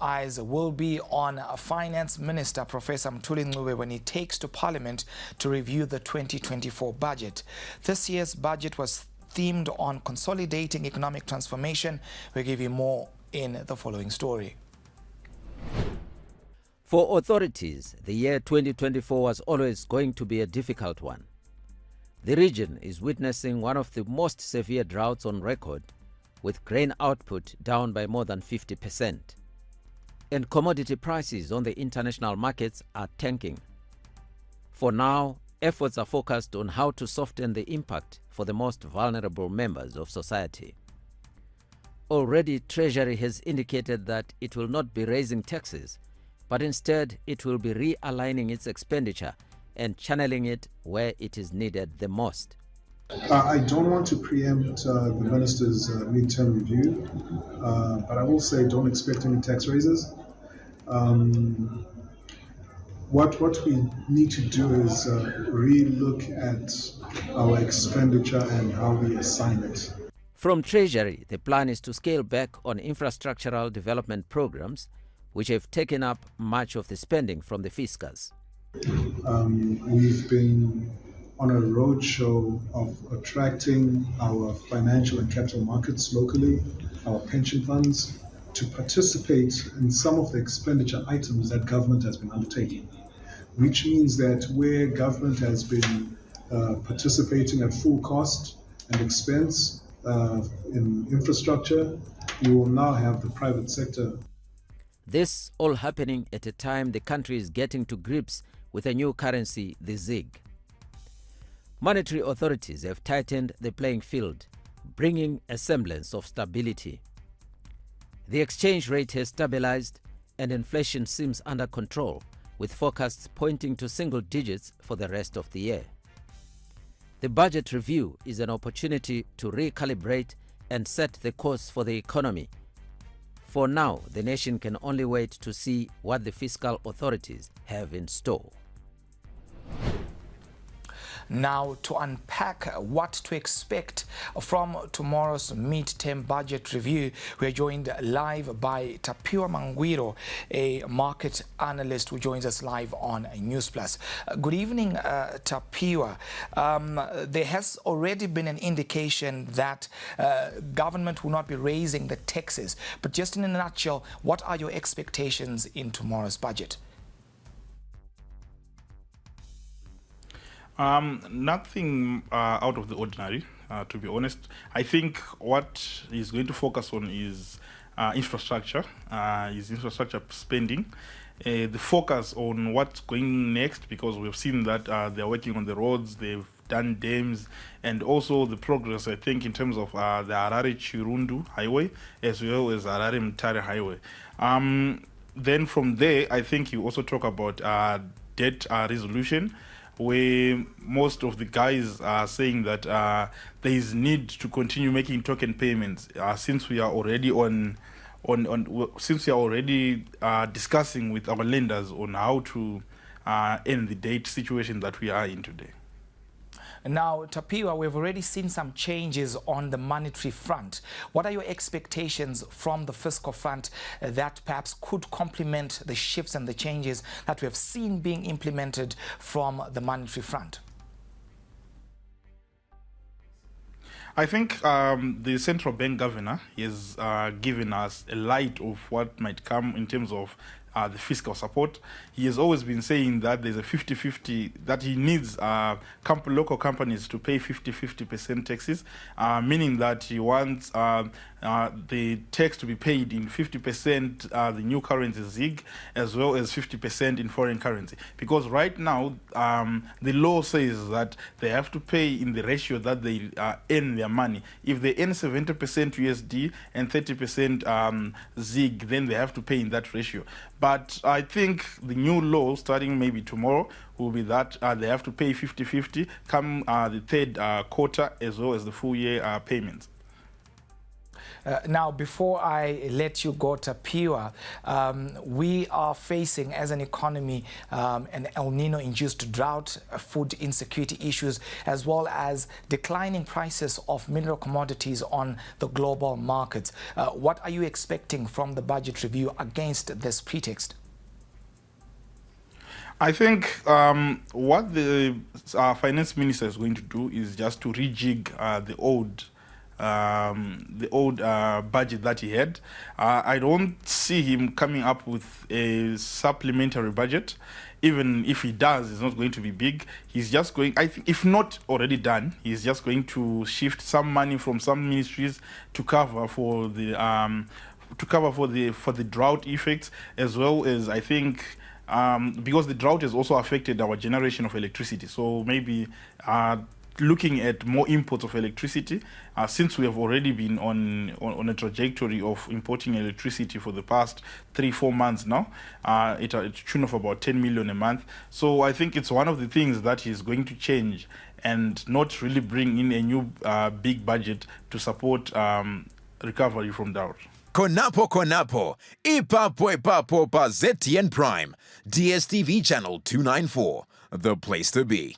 eyes will be on Finance Minister Professor Mthuli Ncube when he takes to Parliament to review the 2024 budget. This year's budget was themed on consolidating economic transformation. We'll give you more in the following story. For authorities, the year 2024 was always going to be a difficult one. The region is witnessing one of the most severe droughts on record, with grain output down by more than 50%. And commodity prices on the international markets are tanking. For now, efforts are focused on how to soften the impact for the most vulnerable members of society. Already, Treasury has indicated that it will not be raising taxes, but instead it will be realigning its expenditure and channeling it where it is needed the most. I don't want to preempt the minister's midterm review, but I will say don't expect any tax raises. What we need to do is re-look at our expenditure and how we assign it. From Treasury, the plan is to scale back on infrastructural development programs, which have taken up much of the spending from the fiscals. We've been on a roadshow of attracting our financial and capital markets locally, our pension funds, to participate in some of the expenditure items that government has been undertaking, which means that where government has been participating at full cost and expense in infrastructure, we will now have the private sector. This all happening at a time the country is getting to grips with a new currency, the ZiG. Monetary authorities have tightened the playing field, bringing a semblance of stability. The exchange rate has stabilized and inflation seems under control, with forecasts pointing to single digits for the rest of the year. The budget review is an opportunity to recalibrate and set the course for the economy. For now, the nation can only wait to see what the fiscal authorities have in store. Now, to unpack what to expect from tomorrow's mid-term budget review, we are joined live by Tapiwa Mangwiro, a market analyst who joins us live on News Plus. Good evening, Tapiwa. There has already been an indication that government will not be raising the taxes, but just in a nutshell, what are your expectations in tomorrow's budget? Nothing out of the ordinary, to be honest. I think what he's going to focus on is infrastructure spending. The focus on what's going next, because we've seen that they're working on the roads, they've done dams, and also the progress, I think, in terms of the Harare-Chirundu highway, as well as Harare-Mtare highway. Then from there, I think you also talk about debt resolution, where most of the guys are saying that there is need to continue making token payments since we are already discussing with our lenders on how to end the debt situation that we are in today. Now, Tapiwa, we've already seen some changes on the monetary front. What are your expectations from the fiscal front that perhaps could complement the shifts and the changes that we have seen being implemented from the monetary front? I think the central bank governor is given us a light of what might come in terms of the fiscal support. He has always been saying that there's a 50-50, that he needs local companies to pay 50% taxes, meaning that he wants the tax to be paid in 50% the new currency ZiG, as well as 50% in foreign currency. Because right now, the law says that they have to pay in the ratio that they earn their money. If they earn 70% USD and 30% ZiG, then they have to pay in that ratio. But I think the new law, starting maybe tomorrow, will be that they have to pay 50-50 come the third quarter, as well as the full year payments. Now, before I let you go, Tapiwa, we are facing as an economy an El Nino-induced drought, food insecurity issues, as well as declining prices of mineral commodities on the global markets. What are you expecting from the budget review against this pretext? I think what the finance minister is going to do is just to rejig the old budget that he had. I don't see him coming up with a supplementary budget. Even if he does, it's not going to be big. He's just going, I think, if not already done, he's just going to shift some money from some ministries to cover for the drought effects, as well as, I think, because the drought has also affected our generation of electricity. So maybe looking at more imports of electricity, since we have already been on a trajectory of importing electricity for the past 3-4 months now, at a tune of about 10 million a month. So I think it's one of the things that is going to change and not really bring in a new big budget to support recovery from drought. Konapo, Ipapo pa ZTN Prime, DSTV channel 294, the place to be.